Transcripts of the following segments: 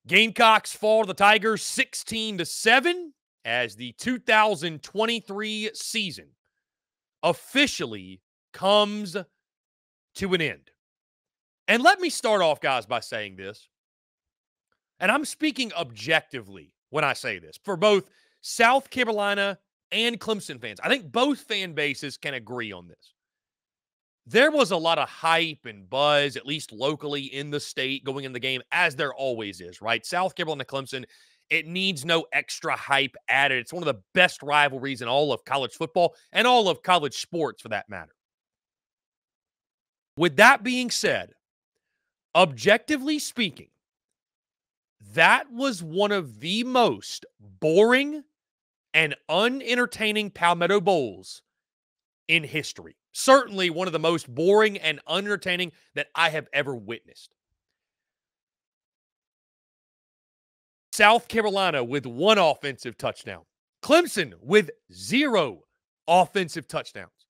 Gamecocks fall to the Tigers 16-7 as the 2023 season officially comes to an end. And let me start off, guys, by saying this. And I'm speaking objectively when I say this for both South Carolina and Clemson fans. I think both fan bases can agree on this. There was a lot of hype and buzz, at least locally in the state, going in the game, as there always is, right? South Carolina, Clemson, it needs no extra hype added. It's one of the best rivalries in all of college football and all of college sports, for that matter. With that being said, objectively speaking, that was one of the most boring and unentertaining Palmetto Bowls in history. Certainly one of the most boring and unentertaining that I have ever witnessed. South Carolina with 1 offensive touchdown. Clemson with 0 offensive touchdowns.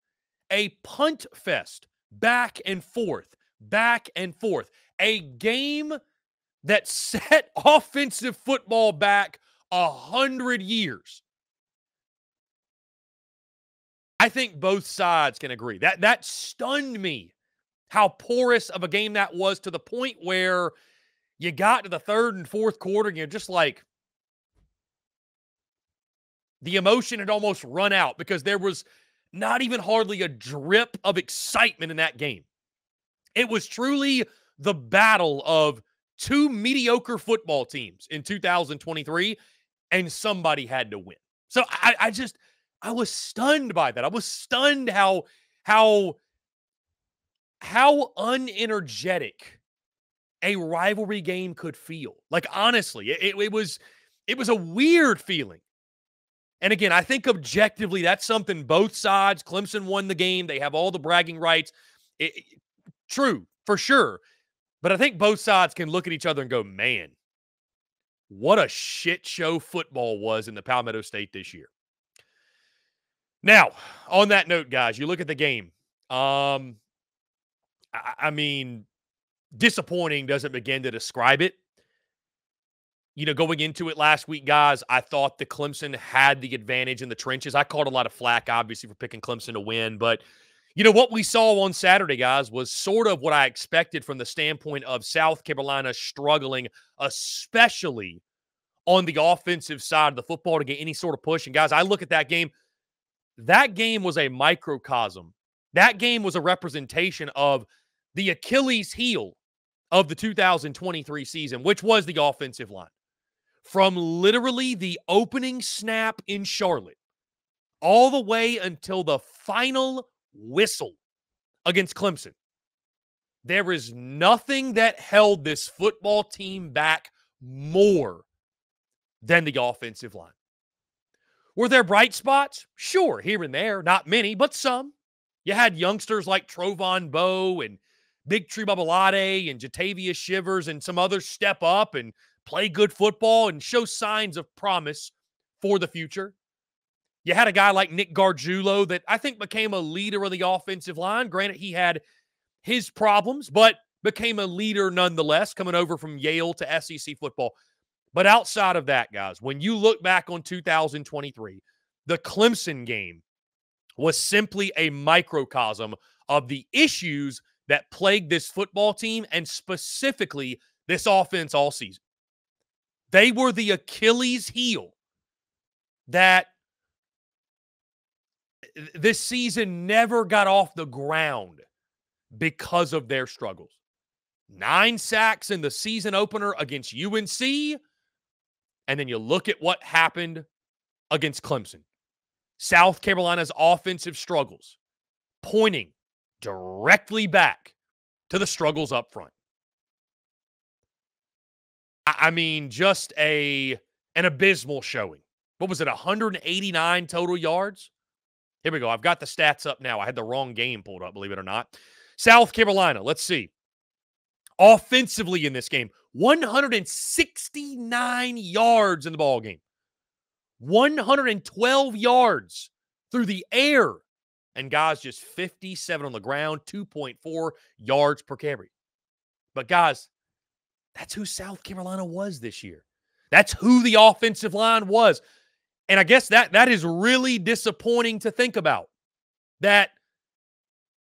A punt fest, back and forth, back and forth. A game that set offensive football back 100 years. I think both sides can agree. That stunned me, how porous of a game that was, to the point where you got to the third and fourth quarter and you're just like, the emotion had almost run out because there was not even hardly a drip of excitement in that game. It was truly the battle of 2 mediocre football teams in 2023, and somebody had to win. So I was stunned by that. I was stunned how unenergetic a rivalry game could feel. Like, honestly, it was a weird feeling. And again, I think objectively that's something both sides. Clemson won the game. They have all the bragging rights. True, for sure. But I think both sides can look at each other and go, man, what a shit show football was in the Palmetto State this year. Now, on that note, guys, you look at the game. I mean, disappointing doesn't begin to describe it. You know, going into it last week, guys, I thought the Clemson had the advantage in the trenches. I called a lot of flack, obviously, for picking Clemson to win. But, you know, what we saw on Saturday, guys, was sort of what I expected from the standpoint of South Carolina struggling, especially on the offensive side of the football, to get any sort of push. And, guys, I look at that game. That game was a microcosm. That game was a representation of the Achilles heel of the 2023 season, which was the offensive line. From literally the opening snap in Charlotte all the way until the final whistle against Clemson, there is nothing that held this football team back more than the offensive line. Were there bright spots? Sure, here and there. Not many, but some. You had youngsters like Trovon Bowe and Big Tree Babalade and Jatavius Shivers and some others step up and play good football and show signs of promise for the future. You had a guy like Nick Gargiulo that I think became a leader of the offensive line. Granted, he had his problems, but became a leader nonetheless, coming over from Yale to SEC football. But outside of that, guys, when you look back on 2023, the Clemson game was simply a microcosm of the issues that plagued this football team and specifically this offense all season. They were the Achilles heel that this season never got off the ground because of their struggles. 9 sacks in the season opener against UNC, and then you look at what happened against Clemson. South Carolina's offensive struggles pointing directly back to the struggles up front. I mean, just an abysmal showing. What was it, 189 total yards? Here we go. I've got the stats up now. I had the wrong game pulled up, believe it or not. South Carolina, let's see. Offensively in this game, 169 yards in the ball game. 112 yards through the air. And guys, just 57 on the ground, 2.4 yards per carry. But guys, That's who South Carolina was this year. That's who the offensive line was. And I guess that is really disappointing to think about. That,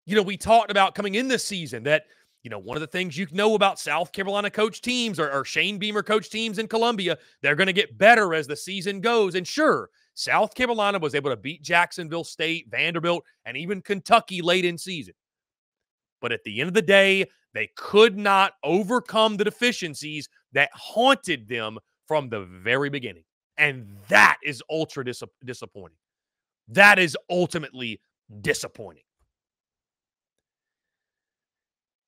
we talked about coming in this season that, one of the things you know about South Carolina coach teams or Shane Beamer coach teams in Columbia, they're going to get better as the season goes. And sure, South Carolina was able to beat Jacksonville State, Vanderbilt, and even Kentucky late in season. But at the end of the day, they could not overcome the deficiencies that haunted them from the very beginning. And that is ultra disappointing. That is ultimately disappointing.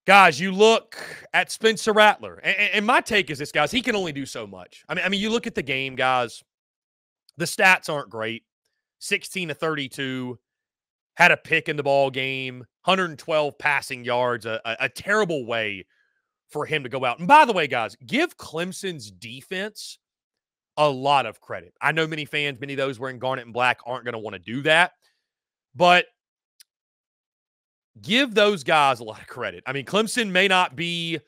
Guys, you look at Spencer Rattler, and my take is this, guys, he can only do so much. I mean, you look at the game, guys, the stats aren't great. 16-32, had a pick in the ball game, 112 passing yards, a terrible way for him to go out. And by the way, guys, give Clemson's defense a lot of credit. I know many fans, many of those wearing garnet and black aren't going to want to do that, but give those guys a lot of credit. I mean, Clemson may not be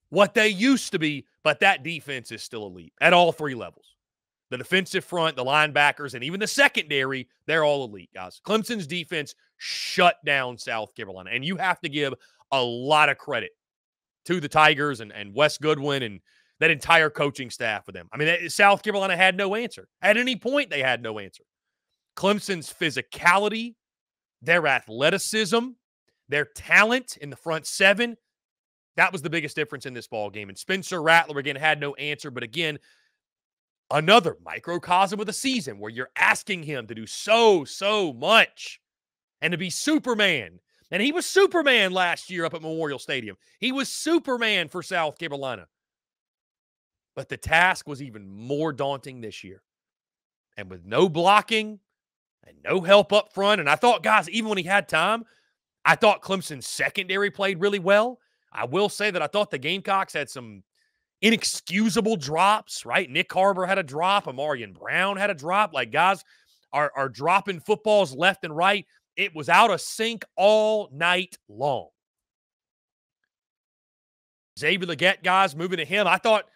what they used to be, but that defense is still elite at all three levels. The defensive front, the linebackers, and even the secondary, they're all elite, guys. Clemson's defense shut down South Carolina, and you have to give a lot of credit to the Tigers and Wes Goodwin and that entire coaching staff with them. I mean, South Carolina had no answer. At any point, they had no answer. Clemson's physicality, their athleticism, their talent in the front seven, that was the biggest difference in this ball game. And Spencer Rattler, again, had no answer. But again, another microcosm of the season where you're asking him to do so much and to be Superman. And he was Superman last year up at Memorial Stadium. He was Superman for South Carolina. But the task was even more daunting this year. And with no blocking and no help up front, and I thought, guys, even when he had time, I thought Clemson's secondary played really well. I will say that I thought the Gamecocks had some inexcusable drops, right? Nick Harbor had a drop. Amarian Brown had a drop. Like, guys are dropping footballs left and right. It was out of sync all night long. Xavier Legette, guys, moving to him. I thought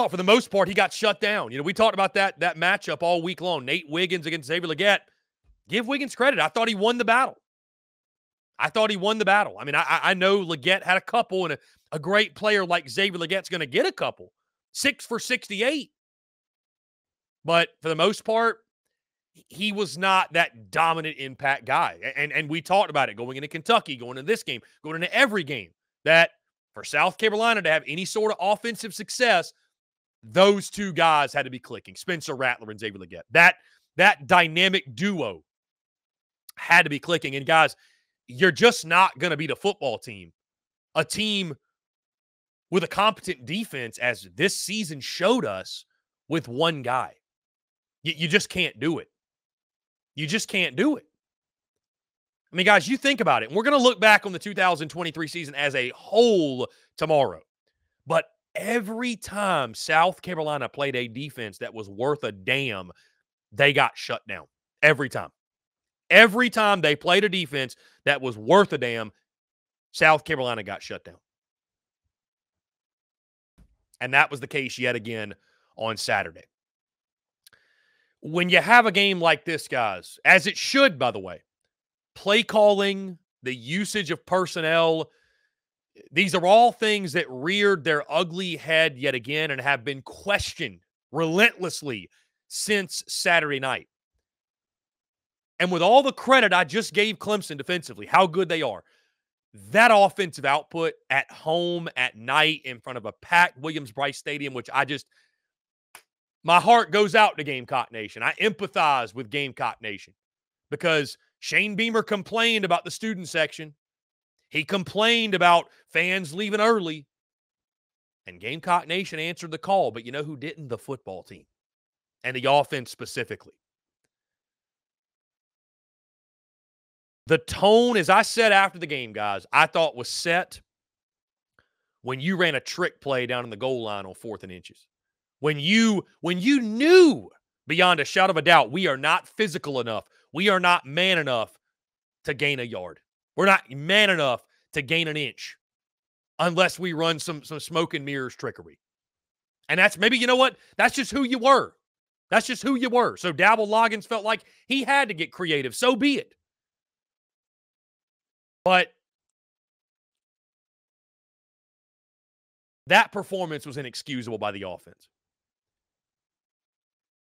for the most part he got shut down. We talked about that matchup all week long. Nate Wiggins against Xavier Legette. Give Wiggins credit. I thought he won the battle. I mean, I know Legette had a couple, and a great player like Xavier Legette's going to get a couple. 6 for 68. But for the most part, he was not that dominant impact guy. And we talked about it going into Kentucky, going into this game, going into every game, that for South Carolina to have any sort of offensive success, those two guys had to be clicking, Spencer Rattler and Xavier Legette. That dynamic duo had to be clicking. And guys, you're just not going to beat a football team, a team with a competent defense, as this season showed us, with one guy. You just can't do it. You just can't do it. I mean, guys, you think about it. And we're going to look back on the 2023 season as a whole tomorrow. But every time South Carolina played a defense that was worth a damn, they got shut down. Every time. Every time they played a defense that was worth a damn, South Carolina got shut down. And that was the case yet again on Saturday. When you have a game like this, guys, as it should, by the way, play calling, the usage of personnel, these are all things that reared their ugly head yet again and have been questioned relentlessly since Saturday night. And with all the credit I just gave Clemson defensively, how good they are, that offensive output at home at night in front of a packed Williams-Brice Stadium, which my heart goes out to Gamecock Nation. I empathize with Gamecock Nation because Shane Beamer complained about the student section. He complained about fans leaving early. And Gamecock Nation answered the call. But you know who didn't? The football team. And the offense specifically. The tone, as I said after the game, guys, I thought was set when you ran a trick play down in the goal line on 4th and inches. When you knew beyond a shadow of a doubt, we are not physical enough. We are not man enough to gain a yard. We're not man enough to gain an inch unless we run some smoke and mirrors trickery. And that's maybe, you know what? That's just who you were. That's just who you were. So Dabble Loggins felt like he had to get creative. So be it. But that performance was inexcusable by the offense.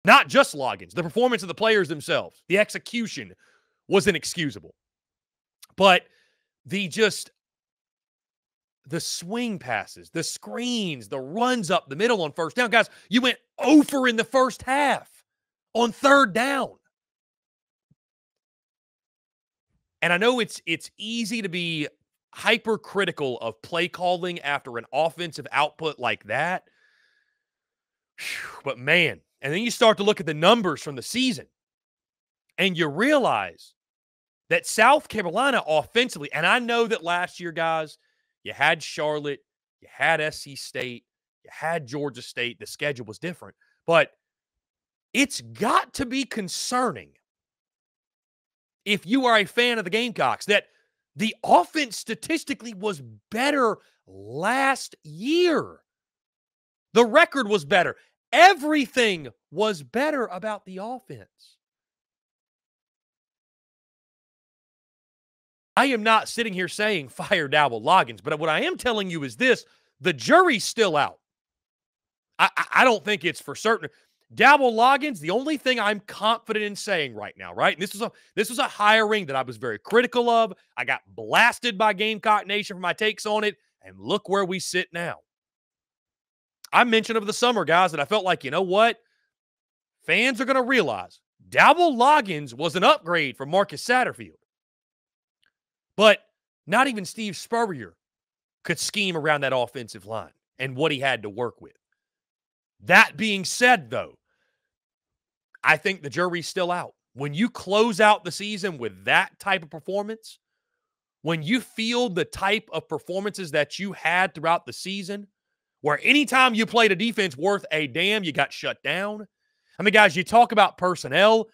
Not just Loggins. The performance of the players themselves. The execution was inexcusable. But the swing passes, the screens, the runs up the middle on first down. Guys, you went over in the first half on third down. And I know it's easy to be hypercritical of play calling after an offensive output like that. But man, and then you start to look at the numbers from the season, and you realize that South Carolina offensively, and I know that last year, guys, you had Charlotte, you had SC State, you had Georgia State. The schedule was different. But it's got to be concerning if you are a fan of the Gamecocks that the offense statistically was better last year. The record was better. Everything was better about the offense. I am not sitting here saying fire Dabble Loggins, but what I am telling you is this: the jury's still out. I don't think it's for certain. Dabble Loggins, the only thing I'm confident in saying right now, right? And this was a hiring that I was very critical of. I got blasted by Gamecock Nation for my takes on it, and look where we sit now. I mentioned over the summer, guys, that I felt like, you know what? Fans are going to realize Dabble Loggins was an upgrade from Marcus Satterfield. But not even Steve Spurrier could scheme around that offensive line and what he had to work with. That being said, though, I think the jury's still out. When you close out the season with that type of performance, when you field the type of performances that you had throughout the season, where anytime you played a defense worth a damn, you got shut down. I mean, guys, you talk about personnel.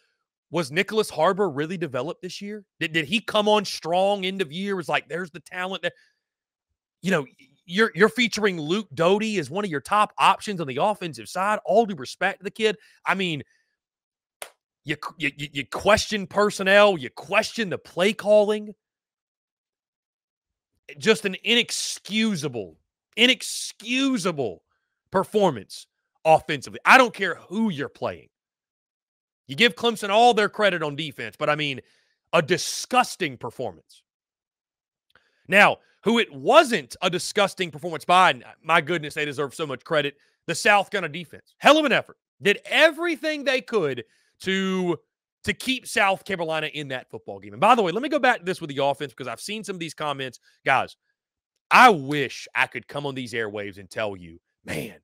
Was Nicholas Harbor really developed this year? Did he come on strong end of year? Was like, there's the talent that, you know, you're featuring Luke Doty as one of your top options on the offensive side. All due respect to the kid. I mean, you question personnel. You question the play calling. Just an inexcusable performance offensively. I don't care who you're playing. You give Clemson all their credit on defense, but I mean, a disgusting performance. Now, who it wasn't a disgusting performance by, and my goodness, they deserve so much credit, the South Carolina defense. Hell of an effort. Did everything they could to keep South Carolina in that football game. And by the way, let me go back to this with the offense because I've seen some of these comments. Guys, I wish I could come on these airwaves and tell you, man,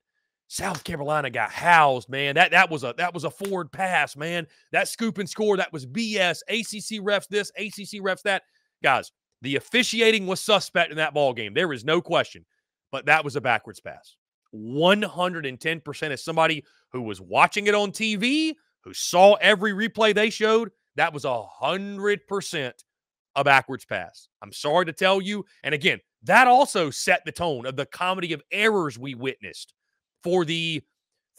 South Carolina got housed, man. That was a forward pass, man. That scoop and score, that was BS. ACC refs this, ACC refs that. Guys, the officiating was suspect in that ball game. There is no question. But that was a backwards pass. 110% as somebody who was watching it on TV, who saw every replay they showed, that was 100% a backwards pass. I'm sorry to tell you. And again, that also set the tone of the comedy of errors we witnessed for the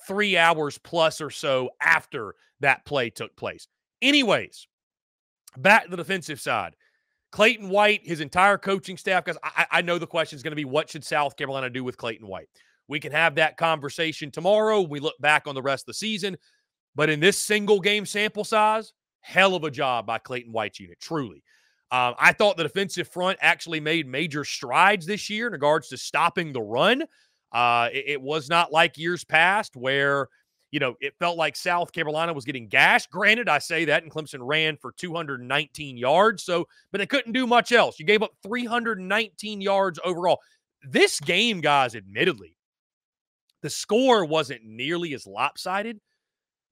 3 hours plus or so after that play took place. Anyways, back to the defensive side. Clayton White, his entire coaching staff, because I know the question is going to be, what should South Carolina do with Clayton White? We can have that conversation tomorrow when we look back on the rest of the season. But in this single game sample size, hell of a job by Clayton White's unit, truly. I thought the defensive front actually made major strides this year in regards to stopping the run. It was not like years past where, you know, it felt like South Carolina was getting gashed. Granted, I say that, and Clemson ran for 219 yards, but they couldn't do much else. You gave up 319 yards overall. This game, guys, admittedly, the score wasn't nearly as lopsided,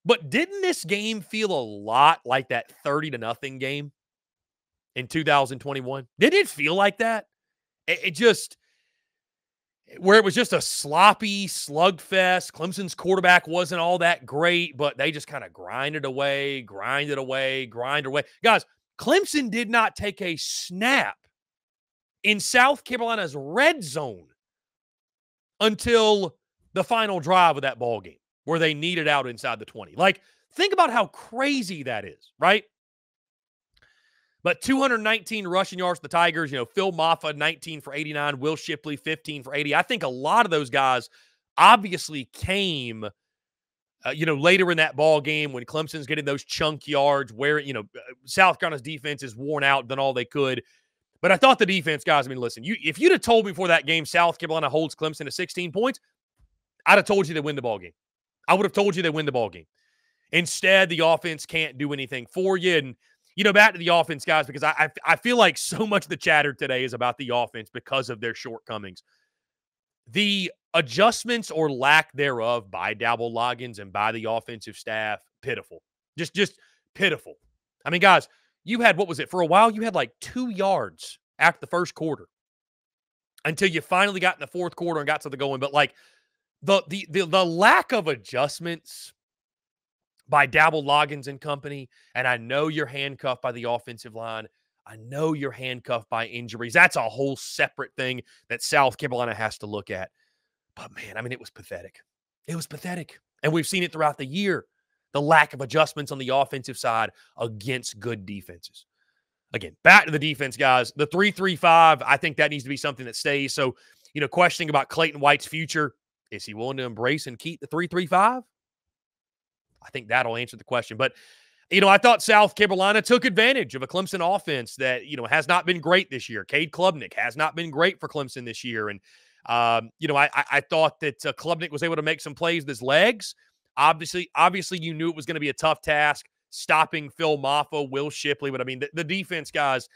but didn't this game feel a lot like that 30-0 game in 2021? Didn't it feel like that? It just, where it was just a sloppy slugfest. Clemson's quarterback wasn't all that great, but they just kind of grinded away. Guys, Clemson did not take a snap in South Carolina's red zone until the final drive of that ball game where they needed out inside the 20. Like, think about how crazy that is, right? But 219 rushing yards for the Tigers. Phil Maffa, 19 for 89. Will Shipley, 15 for 80. I think a lot of those guys obviously came, later in that ball game when Clemson's getting those chunk yards where, South Carolina's defense is worn out, done all they could. But I thought the defense, guys, listen, if you'd have told me before that game South Carolina holds Clemson to 16 points, I'd have told you they win the ball game. I would have told you they win the ball game. Instead, the offense can't do anything for you. And, back to the offense, guys, because I feel like so much of the chatter today is about the offense because of their shortcomings. The adjustments or lack thereof by Dabble Loggins and by the offensive staff, pitiful. Just pitiful. Guys, you had, what was it? For a while, you had like 2 yards after the first quarter until you finally got in the fourth quarter and got something going. But like the lack of adjustments by Dabble Loggins and company, and I know you're handcuffed by the offensive line. I know you're handcuffed by injuries. That's a whole separate thing that South Carolina has to look at. But, man, it was pathetic. It was pathetic. And we've seen it throughout the year, the lack of adjustments on the offensive side against good defenses. Again, back to the defense, guys. The 3-3-5, I think that needs to be something that stays. So, questioning about Clayton White's future, is he willing to embrace and keep the 3-3-5? I think that'll answer the question. But, I thought South Carolina took advantage of a Clemson offense that, has not been great this year. Cade Klubnik has not been great for Clemson this year. And, I thought that Klubnik was able to make some plays with his legs. Obviously, you knew it was going to be a tough task stopping Phil Maffa, Will Shipley. But, the defense, guys,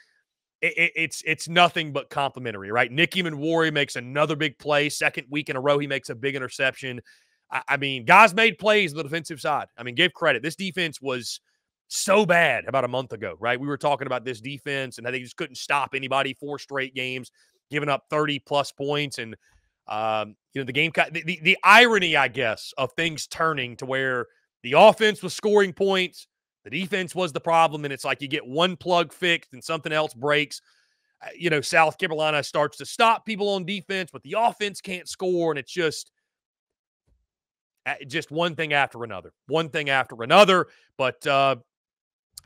it's nothing but complimentary, right? Nicky Manwari makes another big play. Second week in a row, he makes a big interception. Guys made plays on the defensive side. Give credit. This defense was so bad about a month ago, right? We were talking about this defense and how they just couldn't stop anybody 4 straight games, giving up 30-plus points. And, the game, the irony, I guess, of things turning to where the offense was scoring points, the defense was the problem, and it's like you get one plug fixed and something else breaks. South Carolina starts to stop people on defense, but the offense can't score, and it's just one thing after another. But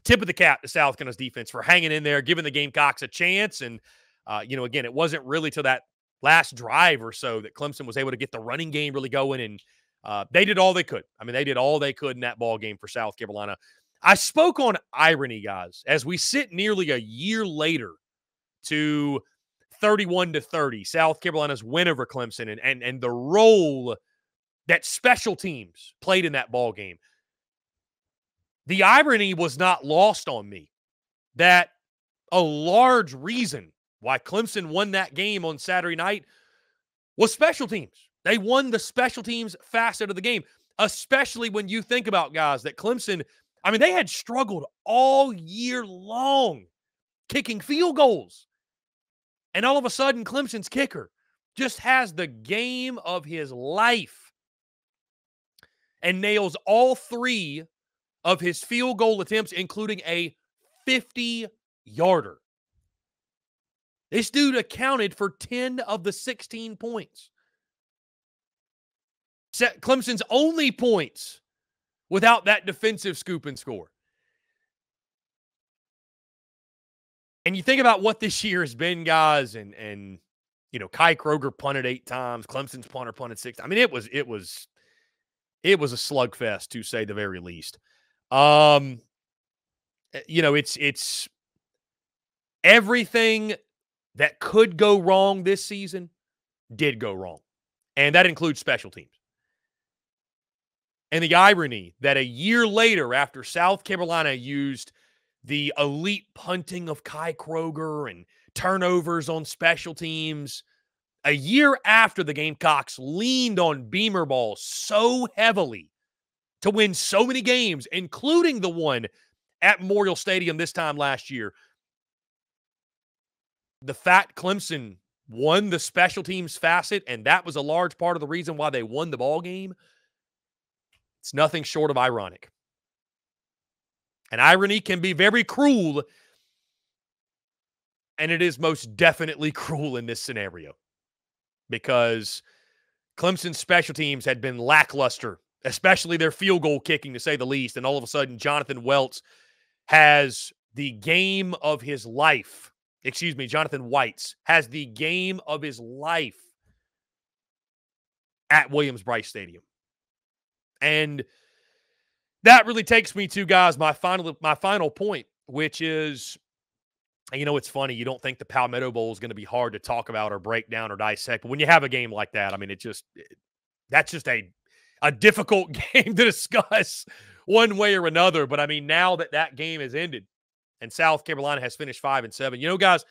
tip of the cap to South Carolina's defense for hanging in there, giving the Gamecocks a chance. And, again, it wasn't really till that last drive or so that Clemson was able to get the running game really going. And they did all they could. They did all they could in that ball game for South Carolina. I spoke on irony, guys, as we sit nearly a year later to 31-30, South Carolina's win over Clemson and the role that special teams played in that ball game. The irony was not lost on me that a large reason why Clemson won that game on Saturday night was special teams. They won the special teams facet of the game, especially when you think about, guys, that Clemson, they had struggled all year long kicking field goals. And all of a sudden, Clemson's kicker just has the game of his life and nails all 3 of his field goal attempts, including a 50-yarder. This dude accounted for 10 of the 16 points. Clemson's only points without that defensive scoop and score. And you think about what this year has been, guys, and Kai Kroger punted 8 times. Clemson's punter punted 6. It was a slugfest, to say the very least. It's everything that could go wrong this season did go wrong. And that includes special teams. And the irony that a year later, after South Carolina used the elite punting of Kai Kroger and turnovers on special teams, a year after the Gamecocks leaned on Beamer balls so heavily to win so many games, including the one at Memorial Stadium this time last year, the fact Clemson won the special teams facet, and that was a large part of the reason why they won the ball game, it's nothing short of ironic. And irony can be very cruel, and it is most definitely cruel in this scenario. Because Clemson's special teams had been lackluster, especially their field goal kicking, to say the least. And all of a sudden, Jonathan Welts has the game of his life. Jonathan Whites has the game of his life at Williams-Brice Stadium. And that really takes me to, guys, my final point, which is, it's funny. You don't think the Palmetto Bowl is going to be hard to talk about or break down or dissect. But when you have a game like that, I mean, that's just a difficult game to discuss one way or another. But, I mean, now that game has ended and South Carolina has finished 5-7, guys,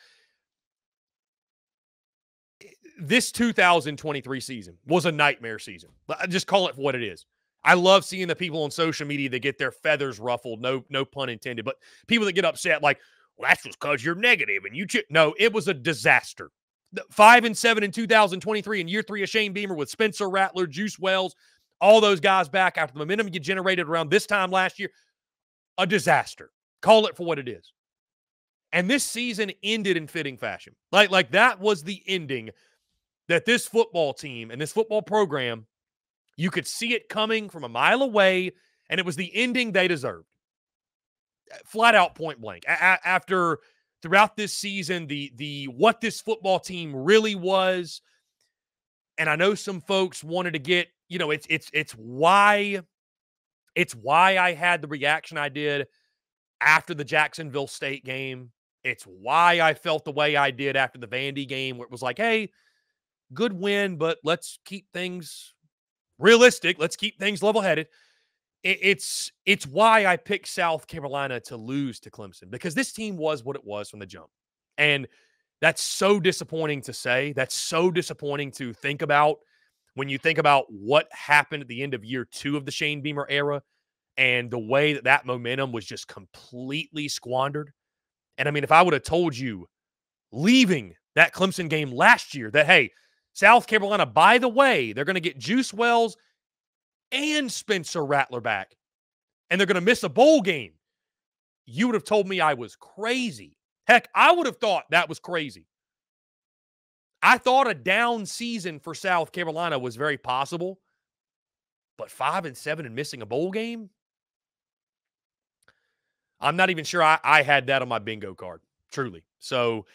this 2023 season was a nightmare season. Just call it for what it is. I love seeing the people on social media that get their feathers ruffled, no pun intended, but people that get upset like, well, that's just because you're negative and no, it was a disaster. 5-7 in 2023 in year 3 of Shane Beamer with Spencer Rattler, Juice Wells, all those guys back after the momentum you generated around this time last year. A disaster. Call it for what it is. And this season ended in fitting fashion. Like that was the ending that this football team and this football program, you could see it coming from a mile away, and it was the ending they deserved. Flat out, point blank. After throughout this season, the what this football team really was, and I know some folks wanted to get, it's why I had the reaction I did after the Jacksonville State game. It's why I felt the way I did after the Vandy game, where it was like, hey, good win, but let's keep things realistic. Let's keep things level-headed. It's why I picked South Carolina to lose to Clemson, because this team was what it was from the jump. And that's so disappointing to say. That's so disappointing to think about when you think about what happened at the end of year 2 of the Shane Beamer era and the way that momentum was just completely squandered. And I mean, if I would have told you leaving that Clemson game last year that, hey, South Carolina, by the way, they're going to get Juice Wells and Spencer Rattler back, and they're going to miss a bowl game, you would have told me I was crazy. Heck, I would have thought that was crazy. I thought a down season for South Carolina was very possible, but 5-7 and missing a bowl game? I'm not even sure I had that on my bingo card, truly. So,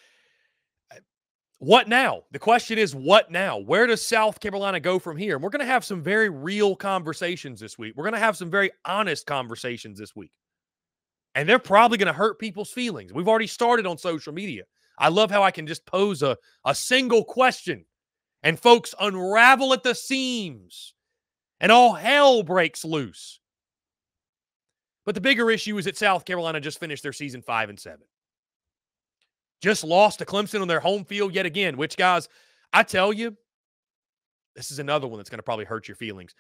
what now? The question is, what now? Where does South Carolina go from here? And we're going to have some very real conversations this week. We're going to have some very honest conversations this week. And they're probably going to hurt people's feelings. We've already started on social media. I love how I can just pose a single question and folks unravel at the seams and all hell breaks loose. But the bigger issue is that South Carolina just finished their season 5-7. Just lost to Clemson on their home field yet again, which, guys, I tell you, this is another one that's going to probably hurt your feelings.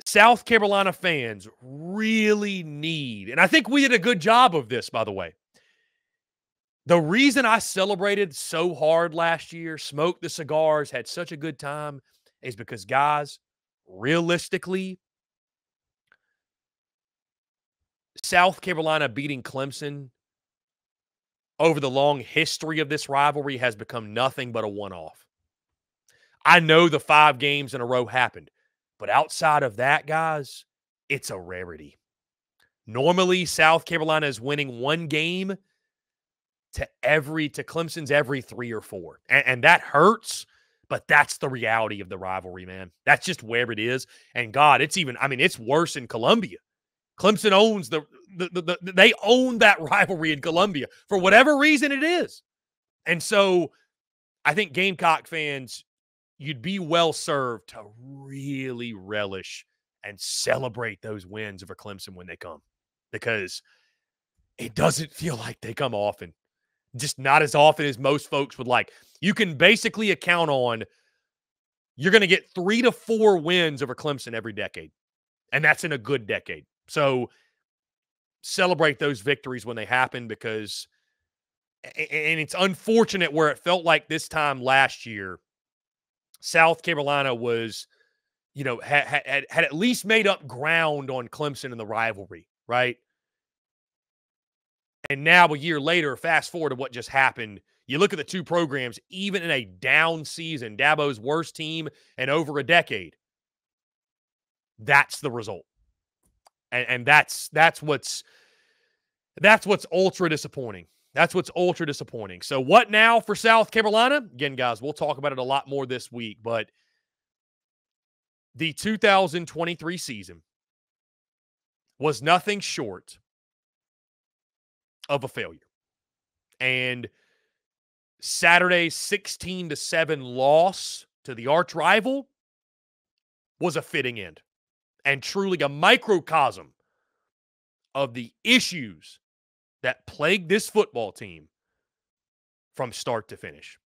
South Carolina fans really need, and I think we did a good job of this, by the way. The reason I celebrated so hard last year, smoked the cigars, had such a good time, is because, guys, realistically, South Carolina beating Clemson over the long history of this rivalry has become nothing but a one-off. I know the 5 games in a row happened, but outside of that, guys, it's a rarity. Normally, South Carolina is winning 1 game to Clemson's every 3 or 4. And that hurts, but that's the reality of the rivalry, man. That's just where it is. And God, it's worse in Columbia. Clemson owns they own that rivalry in Columbia for whatever reason it is. And so I think Gamecock fans, you'd be well served to really relish and celebrate those wins over Clemson when they come, because it doesn't feel like they come often. Just not as often as most folks would like. You can basically account on you're going to get 3 to 4 wins over Clemson every decade, and that's in a good decade. So celebrate those victories when they happen, because and it's unfortunate where it felt like this time last year, South Carolina was, had at least made up ground on Clemson in the rivalry, right? And now a year later, fast forward to what just happened, You look at the two programs, even in a down season, Dabo's worst team in over a decade. That's the result. And that's what's ultra disappointing. That's what's ultra disappointing. So what now for South Carolina? Again, guys, we'll talk about it a lot more this week, but the 2023 season was nothing short of a failure. And Saturday's 16-7 loss to the arch rival was a fitting end and truly a microcosm of the issues that plagued this football team from start to finish.